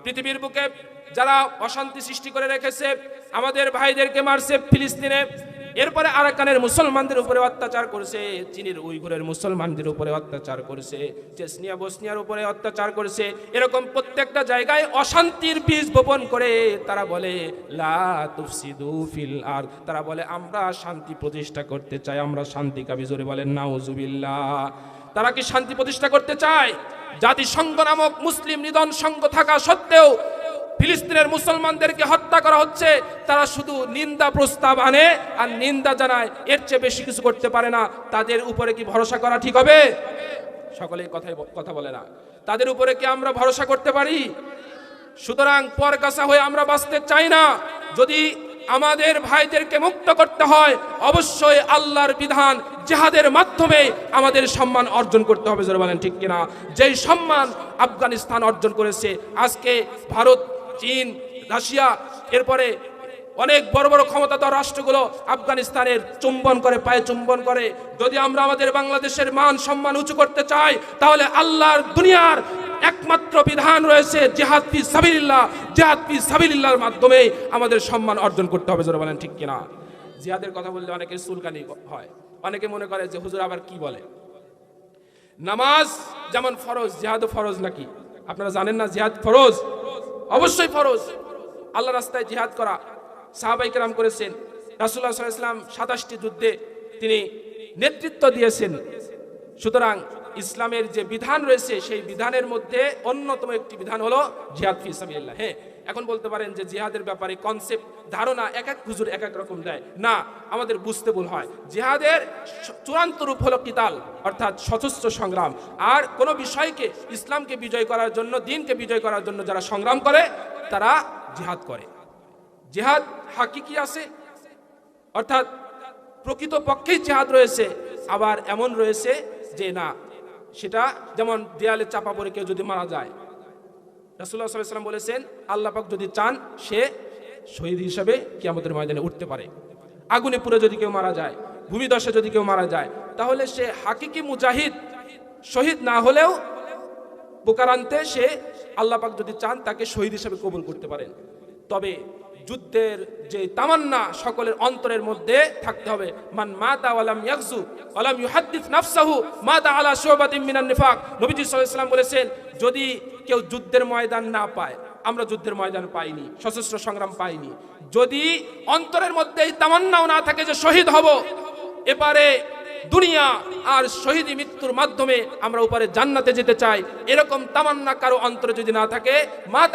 পৃথিবীর বুকে যারা অশান্তি সৃষ্টি করে রেখেছে, আমাদের ভাইদেরকে মারছে ফিলিস্তিনে, এরপরে আরাকানের মুসলমানদের উপরে অত্যাচার করেছে, চীনের উইঘুরের মুসলমানদের উপরে অত্যাচার করেছে, চেচনিয়া বসনিয়ার উপরে অত্যাচার করেছে। এরকম প্রত্যেকটা জায়গায় অশান্তির বীজ বপন করে তারা বলে লা তুফসিদু ফিল আরদ, তারা বলে আমরা শান্তি প্রতিষ্ঠা করতে চাই, আমরা শান্তিকামী। জোরে বলেন নাউজুবিল্লাহ। তারা কি শান্তি প্রতিষ্ঠা করতে চায়? জাতিসংঘ নামক মুসলিম নিধন সংঘ থাকা সত্ত্বেও ফিলিস্তিনের মুসলমানদেরকে হত্যা করা হচ্ছে, তারা শুধু নিন্দা প্রস্তাব আনে আর নিন্দা জানায়, এর চেয়ে বেশি কিছু করতে পারে না। তাদের উপরে কি ভরসা করা ঠিক হবে? সকলেই কথা বলে না। তাদের উপরে কি আমরা ভরসা করতে পারি? সুতরাং পরকাসা হয়ে আমরা বাঁচতে চাই না। যদি আমাদের ভাইদেরকে মুক্ত করতে হয়, অবশ্যই আল্লাহর বিধান জিহাদের মাধ্যমে আমাদের সম্মান অর্জন করতে হবে। জোরে বলেন ঠিক কিনা? যেই সম্মান আফগানিস্তান অর্জন করেছে, আজকে ভারত, চীন, রাশিয়া, এরপরে অনেক বড় বড় ক্ষমতাধর রাষ্ট্রগুলো আফগানিস্তানের চুম্বন করে, পায়ে চুম্বন করে। যদি আমরা আমাদের বাংলাদেশের মান সম্মান উঁচু করতে চাই, তাহলে আল্লাহর দুনিয়ার একমাত্র বিধান রয়েছে জিহাদ ফি সাবিলিল্লাহ। জিহাদ ফি সাবিলিল্লাহর মাধ্যমে আমাদের সম্মান অর্জন করতে হবে। জোরে বলেন ঠিক কিনা? জিহাদের কথা বললে অনেকের চুলকানি হয়, অনেকে মনে করে যে হুজুর আবার কি বলে। নামাজ যেমন ফরজ, জিহাদও ফরজ নাকি? আপনারা জানেন না জিহাদ ফরজ? অবশ্যই ফরজ। আল্লাহ রাস্তায় জিহাদ করা সাহাবায়ে কেরাম করেছেন। রাসূলুল্লাহ সাল্লাল্লাহু আলাইহি ওয়াসাল্লাম 27টি যুদ্ধে তিনি নেতৃত্ব দিয়েছেন। সুতরাং ইসলামের যে বিধান রয়েছে, সেই বিধানের মধ্যে অন্যতম একটি বিধান হলো জিহাদ ফি সাবিলিল্লাহ। হ্যাঁ, এখন বলতে পারেন যে জিহাদের ব্যাপারে কনসেপ্ট, ধারণা এক এক হুজুর এক এক রকম দেয়। না, আমাদের বুঝতে ভুল হয়। জিহাদের চূড়ান্ত রূপ হলো কিতাল, অর্থাৎ সশস্ত্র সংগ্রাম। আর কোনো বিষয়কে, ইসলামকে বিজয় করার জন্য, দ্বীনকে বিজয় করার জন্য যারা সংগ্রাম করে, তারা জিহাদ করে। জিহাদ হাকিকি আছে, অর্থাৎ প্রকৃত পক্ষেই জিহাদ রয়েছে। আবার এমন রয়েছে যে না, সেটা যেমন দেয়ালে চাপা পড়ে কেউ যদি মারা যায়, রাসূলুল্লাহ সাল্লাল্লাহু আলাইহি ওয়াসাল্লাম বলেছেন আল্লাহ পাক যদি চান সে শহীদ হিসেবে কিয়ামতের ময়দানে উঠতে পারে। আগুনে পুড়ে যদি কেউ মারা যায়, ভূমিধসে যদি কেউ মারা যায়, তাহলে সে হাকিকি মুজাহিদ, শহীদ না হলেও প্রকারান্তে সে আল্লাহ পাক যদি চান তাকে শহীদ হিসেবে কবুল করতে পারেন। তবে যুদ্ধের যে তামান্না সকলের অন্তরের মধ্যে থাকতে হবে। মান মাতা ওয়ালাম ইয়াগজু ওয়ালাম ইউহাদ্দিস নাফসাহু মাতা আলা শুবাতিন মিনান নিফাক। নবীজি সাল্লাল্লাহু আলাইহি ওয়াসাল্লাম বলেছেন, যদি কেউ যুদ্ধের ময়দান না পায়, আমরা যুদ্ধের ময়দান পাইনি, সশস্ত্র সংগ্রাম পাইনি, যদি অন্তরের মধ্যে এই তামান্নাও না থাকে যে শহীদ হব, এপারে দুনিয়া আর শহীদি মৃত্যুর মাধ্যমে আমরা উপরে জান্নাতে যেতে চাই, এরকম তামান্না কারো অন্তরে যদি না থাকে, মাতা